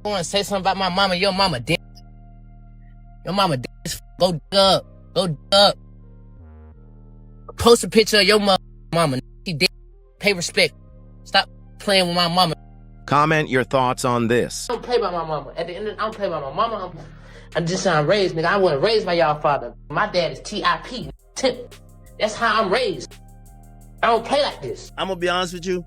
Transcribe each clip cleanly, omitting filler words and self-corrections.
I want to say something about my mama. Your mama dead. Your mama dead. Go dig up. Go dig up. Post a picture of your mama. She dead. Pay respect. Stop playing with my mama. Comment your thoughts on this. I don't play by my mama. At the end of the, I don't play by my mama. I'm just how I'm raised, nigga. I wasn't raised by y'all father. My dad is TIP. Tip. That's how I'm raised. I don't play like this. I'm gonna be honest with you.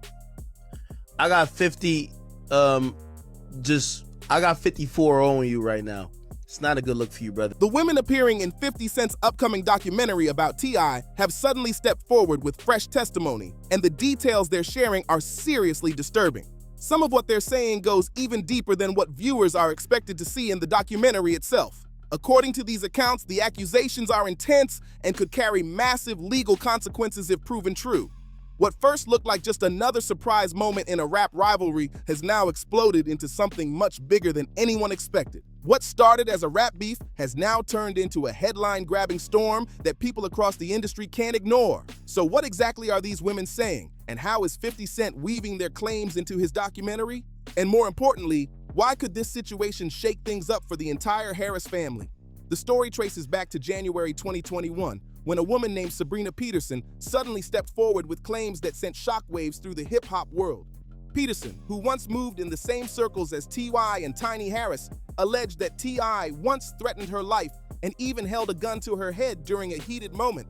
I got 54 on you right now. It's not a good look for you, brother. The women appearing in 50 Cent's upcoming documentary about T.I. have suddenly stepped forward with fresh testimony, and the details they're sharing are seriously disturbing. Some of what they're saying goes even deeper than what viewers are expected to see in the documentary itself. According to these accounts, the accusations are intense and could carry massive legal consequences if proven true. What first looked like just another surprise moment in a rap rivalry has now exploded into something much bigger than anyone expected. What started as a rap beef has now turned into a headline-grabbing storm that people across the industry can't ignore. So what exactly are these women saying, and how is 50 Cent weaving their claims into his documentary? And more importantly, why could this situation shake things up for the entire Harris family? The story traces back to January 2021, when a woman named Sabrina Peterson suddenly stepped forward with claims that sent shockwaves through the hip-hop world. Peterson, who once moved in the same circles as T.Y. and Tiny Harris, alleged that T.I. once threatened her life and even held a gun to her head during a heated moment.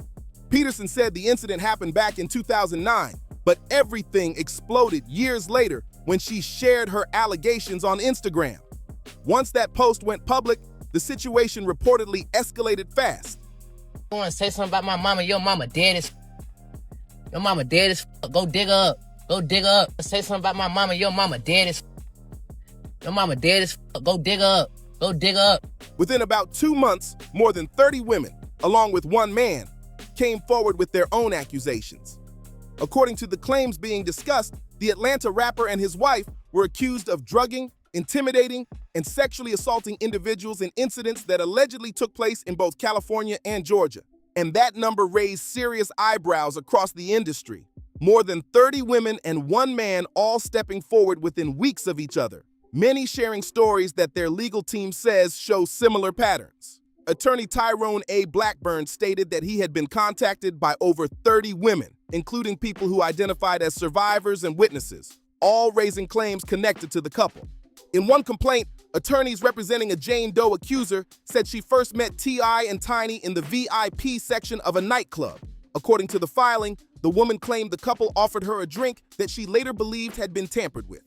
Peterson said the incident happened back in 2009, but everything exploded years later when she shared her allegations on Instagram. Once that post went public, the situation reportedly escalated fast. I want to say something about my mama. Your mama dead as Your mama dead as Go dig her up. Go dig her up. Say something about my mama. Your mama dead as Your mama dead as Go dig her up. Go dig her up. Within about 2 months, more than 30 women, along with one man, came forward with their own accusations. According to the claims being discussed, the Atlanta rapper and his wife were accused of drugging, intimidating, and sexually assaulting individuals in incidents that allegedly took place in both California and Georgia. And that number raised serious eyebrows across the industry. More than 30 women and one man all stepping forward within weeks of each other. Many sharing stories that their legal team says show similar patterns. Attorney Tyrone A. Blackburn stated that he had been contacted by over 30 women, including people who identified as survivors and witnesses, all raising claims connected to the couple. In one complaint, attorneys representing a Jane Doe accuser said she first met T.I. and Tiny in the VIP section of a nightclub. According to the filing, the woman claimed the couple offered her a drink that she later believed had been tampered with.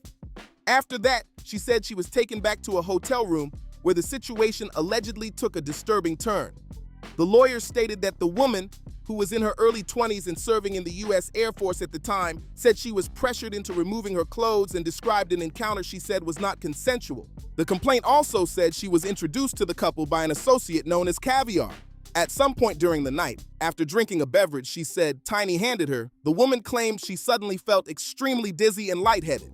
After that, she said she was taken back to a hotel room where the situation allegedly took a disturbing turn. The lawyers stated that the woman, who was in her early 20s and serving in the U.S. Air Force at the time, said she was pressured into removing her clothes and described an encounter she said was not consensual. The complaint also said she was introduced to the couple by an associate known as Caviar. At some point during the night, after drinking a beverage she said Tiny handed her, the woman claimed she suddenly felt extremely dizzy and lightheaded.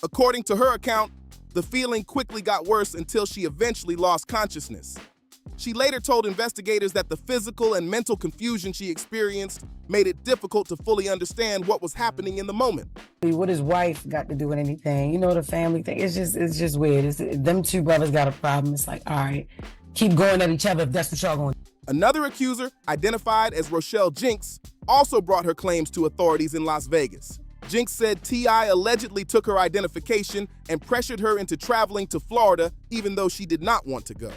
According to her account, the feeling quickly got worse until she eventually lost consciousness. She later told investigators that the physical and mental confusion she experienced made it difficult to fully understand what was happening in the moment. What his wife got to do with anything, you know, the family thing, it's just weird. Them two brothers got a problem. It's like, all right, keep going at each other if that's what y'all going to do. Another accuser, identified as Rochelle Jinks, also brought her claims to authorities in Las Vegas. Jinks said T.I. allegedly took her identification and pressured her into traveling to Florida even though she did not want to go.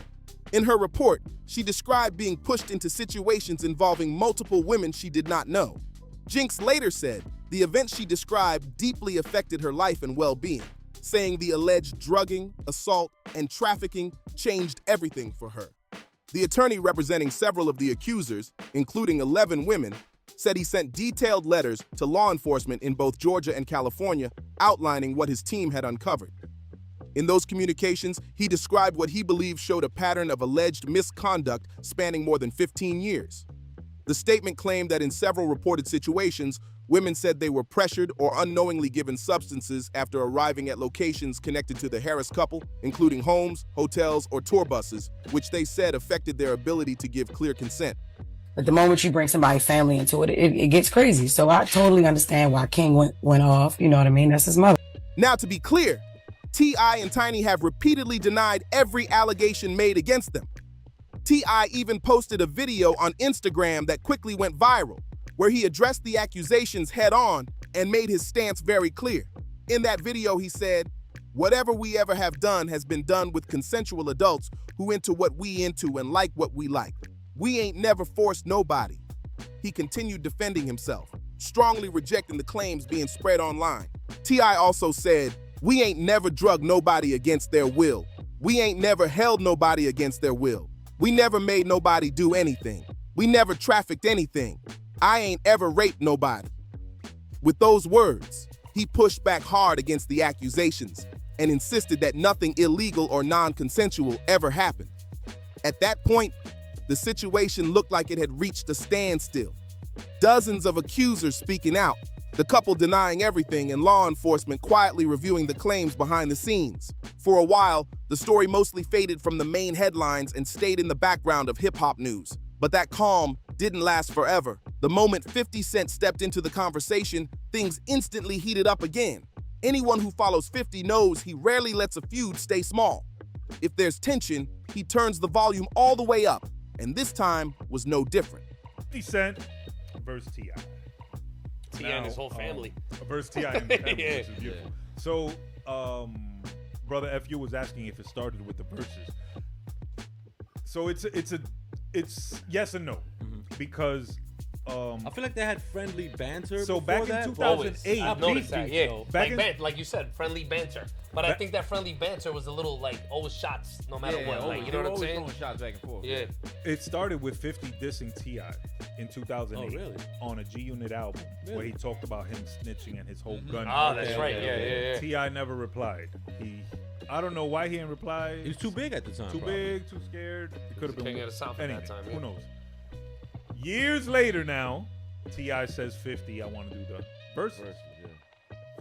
In her report, she described being pushed into situations involving multiple women she did not know. Jinks later said the events she described deeply affected her life and well-being, saying the alleged drugging, assault, and trafficking changed everything for her. The attorney representing several of the accusers, including 11 women, said he sent detailed letters to law enforcement in both Georgia and California outlining what his team had uncovered. In those communications, he described what he believed showed a pattern of alleged misconduct spanning more than 15 years. The statement claimed that in several reported situations, women said they were pressured or unknowingly given substances after arriving at locations connected to the Harris couple, including homes, hotels, or tour buses, which they said affected their ability to give clear consent. But the moment you bring somebody's family into it, it gets crazy. So I totally understand why King went off. You know what I mean? That's his mother. Now, to be clear, T.I. and Tiny have repeatedly denied every allegation made against them. T.I. even posted a video on Instagram that quickly went viral, where he addressed the accusations head-on and made his stance very clear. In that video, he said, "Whatever we ever have done has been done with consensual adults who into what we into and like what we like. We ain't never forced nobody." He continued defending himself, strongly rejecting the claims being spread online. T.I. also said, "We ain't never drugged nobody against their will. We ain't never held nobody against their will. We never made nobody do anything. We never trafficked anything. I ain't ever raped nobody." With those words, he pushed back hard against the accusations and insisted that nothing illegal or non-consensual ever happened. At that point, the situation looked like it had reached a standstill. Dozens of accusers speaking out, the couple denying everything, and law enforcement quietly reviewing the claims behind the scenes. For a while, the story mostly faded from the main headlines and stayed in the background of hip-hop news. But that calm didn't last forever. The moment 50 Cent stepped into the conversation, things instantly heated up again. Anyone who follows 50 knows he rarely lets a feud stay small. If there's tension, he turns the volume all the way up, and this time was no different. 50 Cent versus T.I. T.I. and his whole family. Versus T.I. and his family, Yeah. which is beautiful. So, Brother F.U. was asking if it started with the verses. So it's yes and no, because I feel like they had friendly banter. So before back in that. 2008, I've noticed that, yeah. Back Like you said, friendly banter. But I think that friendly banter was a little like always shots, no matter what. Like, you know what I'm saying? Throwing shots back and forth. Yeah. It started with 50 dissing T.I. in 2008 Oh, really? on a G-Unit album where he talked about him snitching and his whole gun. Oh, that's right. Yeah. T.I. never replied. I don't know why he didn't reply. He was too big at the time. Too probably. big, too scared. It could have been King of the South at anything. that time, yeah. Who knows? Years later now, T.I. says 50, I want to do the verses.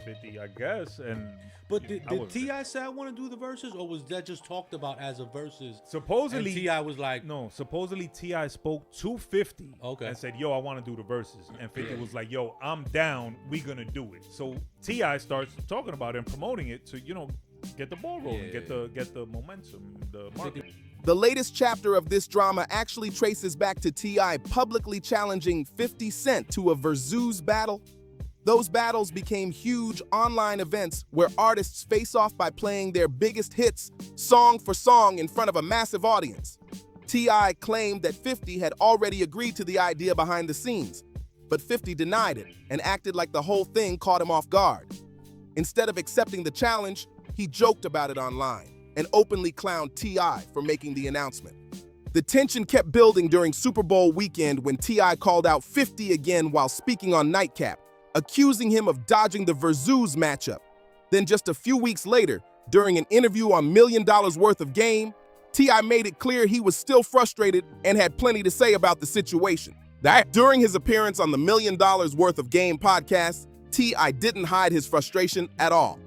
50, I guess. But did T.I. say I want to do the verses, or was that just talked about as a verses? Supposedly, T.I. was like, no. Supposedly, T.I. spoke to 50 Okay. and said, "Yo, I want to do the verses," and 50 was like, "Yo, I'm down. We gonna do it." So T.I. starts talking about it and promoting it to get the ball rolling, get the momentum, the marketing. The latest chapter of this drama actually traces back to T.I. publicly challenging 50 Cent to a versus battle. Those battles became huge online events where artists face off by playing their biggest hits song for song in front of a massive audience. T.I. claimed that 50 had already agreed to the idea behind the scenes, but 50 denied it and acted like the whole thing caught him off guard. Instead of accepting the challenge, he joked about it online and openly clowned T.I. for making the announcement. The tension kept building during Super Bowl weekend when T.I. called out 50 again while speaking on Nightcap, accusing him of dodging the versus matchup. Then just a few weeks later, during an interview on $1 Million Worth of Game, T.I. made it clear he was still frustrated and had plenty to say about the situation. During his appearance on the $1 Million Worth of Game podcast, T.I. didn't hide his frustration at all.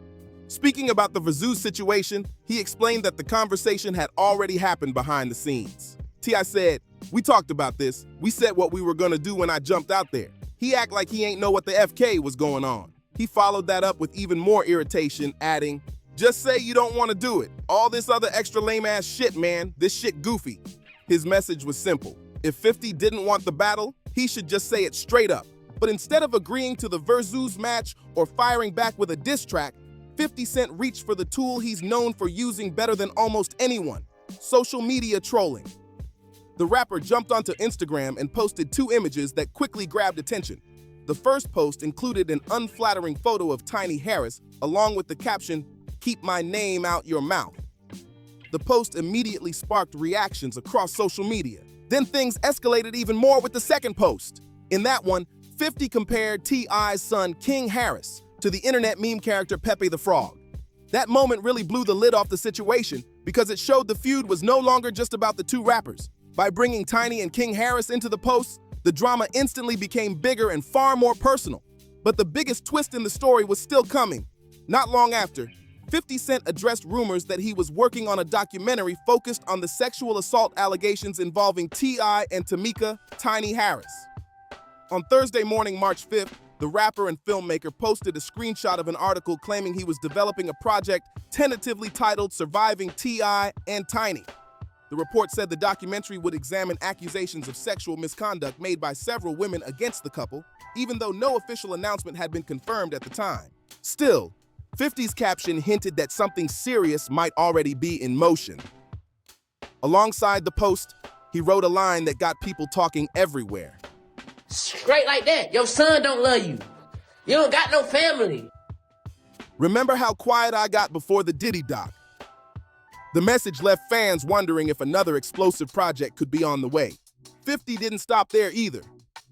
Speaking about the versus situation, he explained that the conversation had already happened behind the scenes. T.I. said, "We talked about this. We said what we were gonna do when I jumped out there." He act like he ain't know what the FK was going on. He followed that up with even more irritation, adding, "Just say you don't want to do it. All this other extra lame-ass shit, man. This shit goofy." His message was simple. If 50 didn't want the battle, he should just say it straight up. But instead of agreeing to the versus match or firing back with a diss track, 50 Cent reached for the tool he's known for using better than almost anyone: social media trolling. The rapper jumped onto Instagram and posted 2 images that quickly grabbed attention. The first post included an unflattering photo of Tiny Harris, along with the caption, "Keep my name out your mouth." The post immediately sparked reactions across social media. Then things escalated even more with the second post. In that one, 50 compared T.I.'s son King Harris to the internet meme character Pepe the Frog. That moment really blew the lid off the situation because it showed the feud was no longer just about the 2 rappers. By bringing Tiny and King Harris into the post, the drama instantly became bigger and far more personal. But the biggest twist in the story was still coming. Not long after, 50 Cent addressed rumors that he was working on a documentary focused on the sexual assault allegations involving T.I. and Tamika Tiny Harris. On Thursday morning, March 5th, the rapper and filmmaker posted a screenshot of an article claiming he was developing a project tentatively titled Surviving T.I. and Tiny. The report said the documentary would examine accusations of sexual misconduct made by several women against the couple, even though no official announcement had been confirmed at the time. Still, 50's caption hinted that something serious might already be in motion. Alongside the post, he wrote a line that got people talking everywhere. Straight like that. Your son don't love you. You don't got no family. Remember how quiet I got before the Diddy doc? The message left fans wondering if another explosive project could be on the way. 50 didn't stop there either.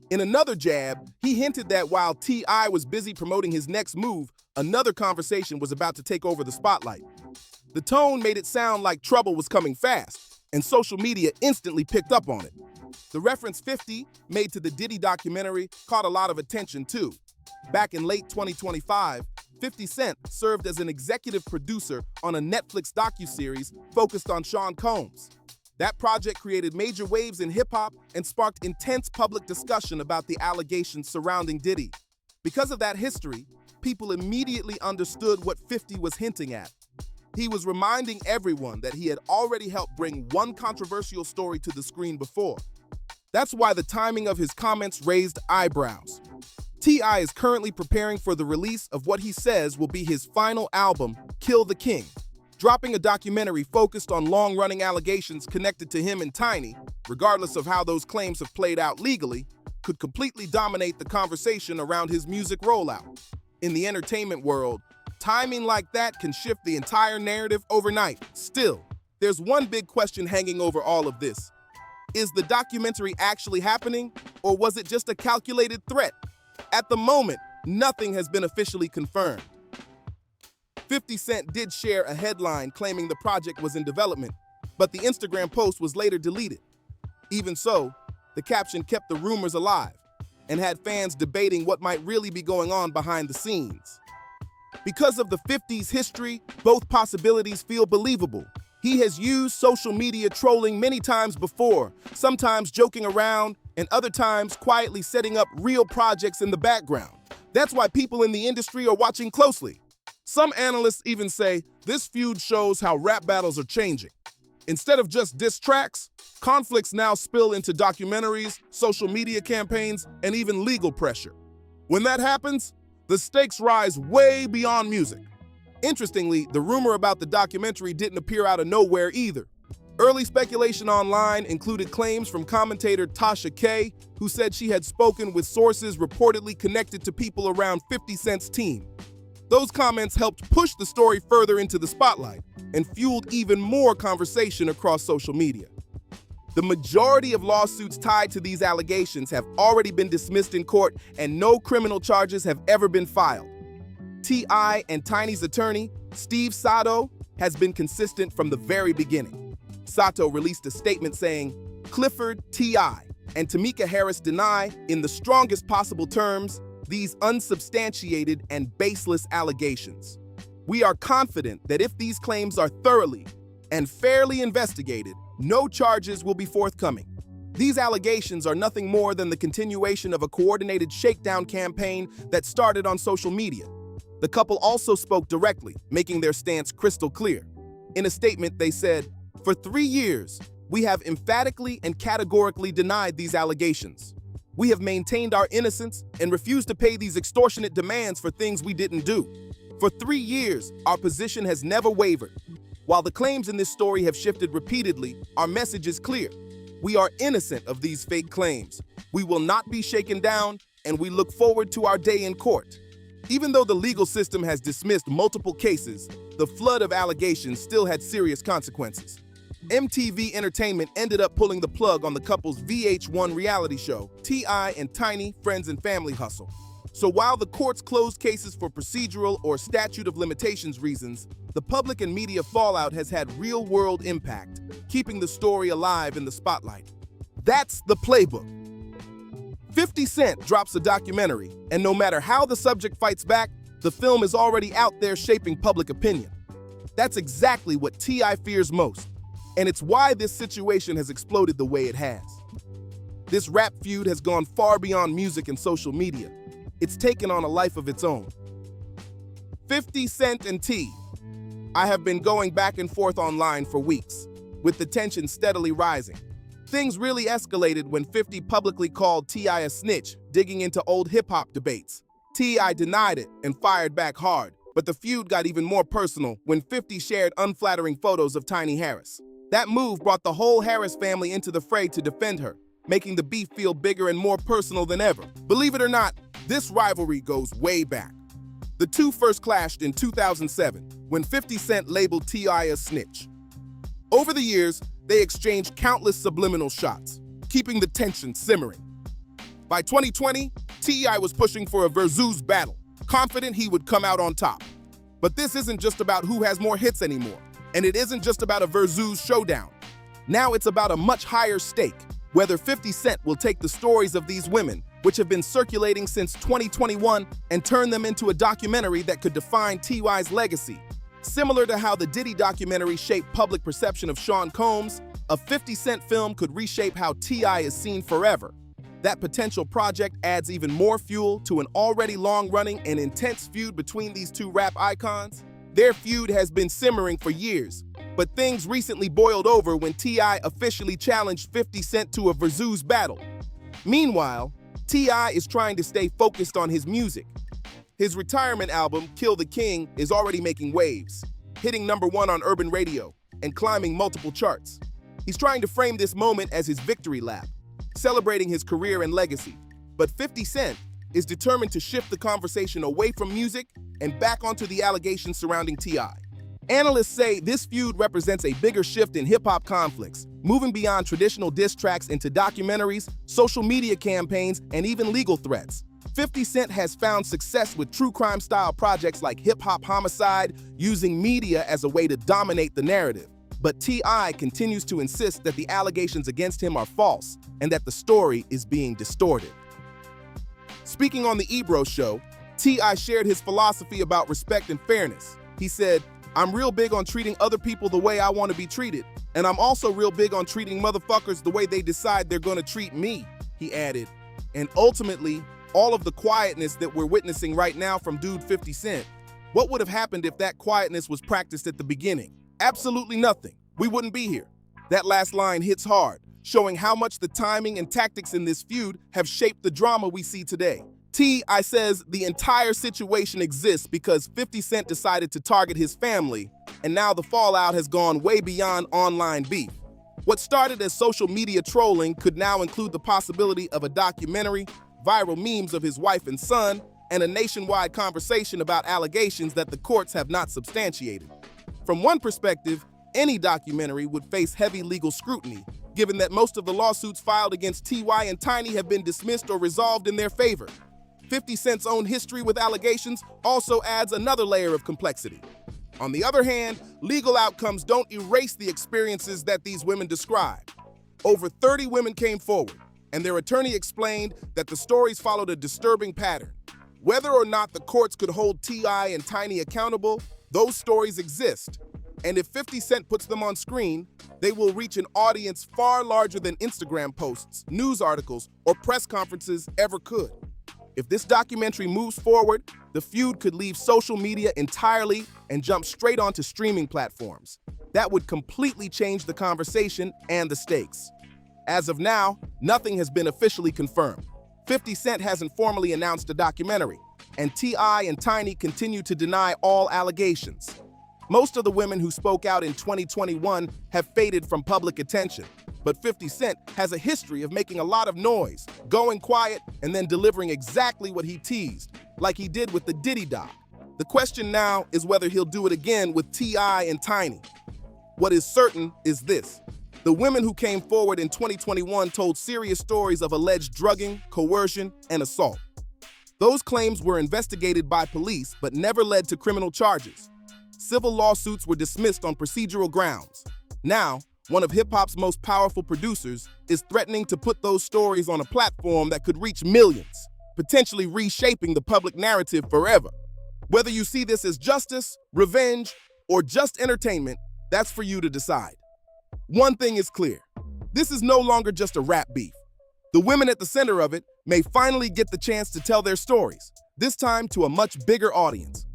In another jab, he hinted that while T.I. was busy promoting his next move, another conversation was about to take over the spotlight. The tone made it sound like trouble was coming fast, and social media instantly picked up on it. The reference 50 made to the Diddy documentary caught a lot of attention too. Back in late 2025, 50 Cent served as an executive producer on a Netflix docuseries focused on Sean Combs. That project created major waves in hip-hop and sparked intense public discussion about the allegations surrounding Diddy. Because of that history, people immediately understood what 50 was hinting at. He was reminding everyone that he had already helped bring one controversial story to the screen before. That's why the timing of his comments raised eyebrows. T.I. is currently preparing for the release of what he says will be his final album, Kill the King, dropping a documentary focused on long-running allegations connected to him and Tiny, regardless of how those claims have played out legally, could completely dominate the conversation around his music rollout. In the entertainment world, timing like that can shift the entire narrative overnight. Still, there's one big question hanging over all of this. Is the documentary actually happening, or was it just a calculated threat? At the moment, nothing has been officially confirmed. 50 Cent did share a headline claiming the project was in development, but the Instagram post was later deleted. Even so, the caption kept the rumors alive and had fans debating what might really be going on behind the scenes. Because of the 50's history, both possibilities feel believable. He has used social media trolling many times before, sometimes joking around, and other times quietly setting up real projects in the background. That's why people in the industry are watching closely. Some analysts even say this feud shows how rap battles are changing. Instead of just diss tracks, conflicts now spill into documentaries, social media campaigns, and even legal pressure. When that happens, the stakes rise way beyond music. Interestingly, the rumor about the documentary didn't appear out of nowhere either. Early speculation online included claims from commentator Tasha K, who said she had spoken with sources reportedly connected to people around 50 Cent's team. Those comments helped push the story further into the spotlight and fueled even more conversation across social media. The majority of lawsuits tied to these allegations have already been dismissed in court, and no criminal charges have ever been filed. T.I. and Tiny's attorney, Steve Sato, has been consistent from the very beginning. Sato released a statement saying, "Clifford, T.I., and Tamika Harris deny, in the strongest possible terms, these unsubstantiated and baseless allegations. We are confident that if these claims are thoroughly and fairly investigated, no charges will be forthcoming. These allegations are nothing more than the continuation of a coordinated shakedown campaign that started on social media." The couple also spoke directly, making their stance crystal clear. In a statement, they said, "For 3 years, we have emphatically and categorically denied these allegations. We have maintained our innocence and refused to pay these extortionate demands for things we didn't do. For 3 years, our position has never wavered. While the claims in this story have shifted repeatedly, our message is clear. We are innocent of these fake claims. We will not be shaken down, and we look forward to our day in court." Even though the legal system has dismissed multiple cases, the flood of allegations still had serious consequences. MTV Entertainment ended up pulling the plug on the couple's VH1 reality show, T.I. and Tiny Friends and Family Hustle. So while the courts closed cases for procedural or statute of limitations reasons, the public and media fallout has had real-world impact, keeping the story alive in the spotlight. That's the playbook. 50 Cent drops a documentary, and no matter how the subject fights back, the film is already out there shaping public opinion. That's exactly what T.I. fears most, and it's why this situation has exploded the way it has. This rap feud has gone far beyond music and social media. it's taken on a life of its own. 50 Cent and T. I have been going back and forth online for weeks, with the tension steadily rising. Things really escalated when 50 publicly called T.I. a snitch, digging into old hip-hop debates. T.I. denied it and fired back hard, but the feud got even more personal when 50 shared unflattering photos of Tiny Harris. That move brought the whole Harris family into the fray to defend her, making the beef feel bigger and more personal than ever. Believe it or not, this rivalry goes way back. The two first clashed in 2007, when 50 Cent labeled T.I. a snitch. Over the years, they exchanged countless subliminal shots, keeping the tension simmering. By 2020, T.I. was pushing for a versus battle, confident he would come out on top. But this isn't just about who has more hits anymore, and it isn't just about a versus showdown. Now it's about a much higher stake, whether 50 Cent will take the stories of these women, which have been circulating since 2021, and turn them into a documentary that could define T.I.'s legacy. Similar to how the Diddy documentary shaped public perception of Sean Combs, a 50 Cent film could reshape how T.I. is seen forever. That potential project adds even more fuel to an already long-running and intense feud between these two rap icons. Their feud has been simmering for years, but things recently boiled over when T.I. officially challenged 50 Cent to a versus battle. Meanwhile, T.I. is trying to stay focused on his music. His retirement album, Kill the King, is already making waves, hitting #1 on urban radio and climbing multiple charts. He's trying to frame this moment as his victory lap, celebrating his career and legacy. But 50 Cent is determined to shift the conversation away from music and back onto the allegations surrounding T.I. Analysts say this feud represents a bigger shift in hip-hop conflicts, moving beyond traditional diss tracks into documentaries, social media campaigns, and even legal threats. 50 Cent has found success with true crime-style projects like Hip Hop Homicide, using media as a way to dominate the narrative. But T.I. continues to insist that the allegations against him are false and that the story is being distorted. Speaking on the Ebro show, T.I. shared his philosophy about respect and fairness. He said, "I'm real big on treating other people the way I want to be treated, and I'm also real big on treating motherfuckers the way they decide they're gonna treat me," he added. And ultimately, all of the quietness that we're witnessing right now from dude 50 Cent, what would have happened if that quietness was practiced at the beginning? Absolutely nothing. We wouldn't be here. That last line hits hard, showing how much the timing and tactics in this feud have shaped the drama we see today. T.I. says the entire situation exists because 50 Cent decided to target his family, and now the fallout has gone way beyond online beef. What started as social media trolling could now include the possibility of a documentary, viral memes of his wife and son, and a nationwide conversation about allegations that the courts have not substantiated. From one perspective, any documentary would face heavy legal scrutiny, given that most of the lawsuits filed against T.Y. and Tiny have been dismissed or resolved in their favor. 50 Cent's own history with allegations also adds another layer of complexity. On the other hand, legal outcomes don't erase the experiences that these women describe. Over 30 women came forward, and their attorney explained that the stories followed a disturbing pattern. Whether or not the courts could hold T.I. and Tiny accountable, those stories exist. And if 50 Cent puts them on screen, they will reach an audience far larger than Instagram posts, news articles, or press conferences ever could. If this documentary moves forward, the feud could leave social media entirely and jump straight onto streaming platforms. That would completely change the conversation and the stakes. As of now, nothing has been officially confirmed. 50 Cent hasn't formally announced a documentary, and T.I. and Tiny continue to deny all allegations. Most of the women who spoke out in 2021 have faded from public attention, but 50 Cent has a history of making a lot of noise, going quiet, and then delivering exactly what he teased, like he did with the Diddy doc. The question now is whether he'll do it again with T.I. and Tiny. What is certain is this: the women who came forward in 2021 told serious stories of alleged drugging, coercion, and assault. Those claims were investigated by police but never led to criminal charges. Civil lawsuits were dismissed on procedural grounds. Now, one of hip-hop's most powerful producers is threatening to put those stories on a platform that could reach millions, potentially reshaping the public narrative forever. Whether you see this as justice, revenge, or just entertainment, that's for you to decide. One thing is clear: this is no longer just a rap beef. The women at the center of it may finally get the chance to tell their stories, this time to a much bigger audience.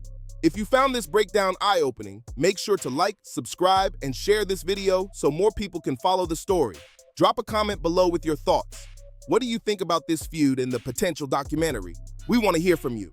If you found this breakdown eye-opening, make sure to like, subscribe, and share this video so more people can follow the story. Drop a comment below with your thoughts. What do you think about this feud and the potential documentary? We want to hear from you.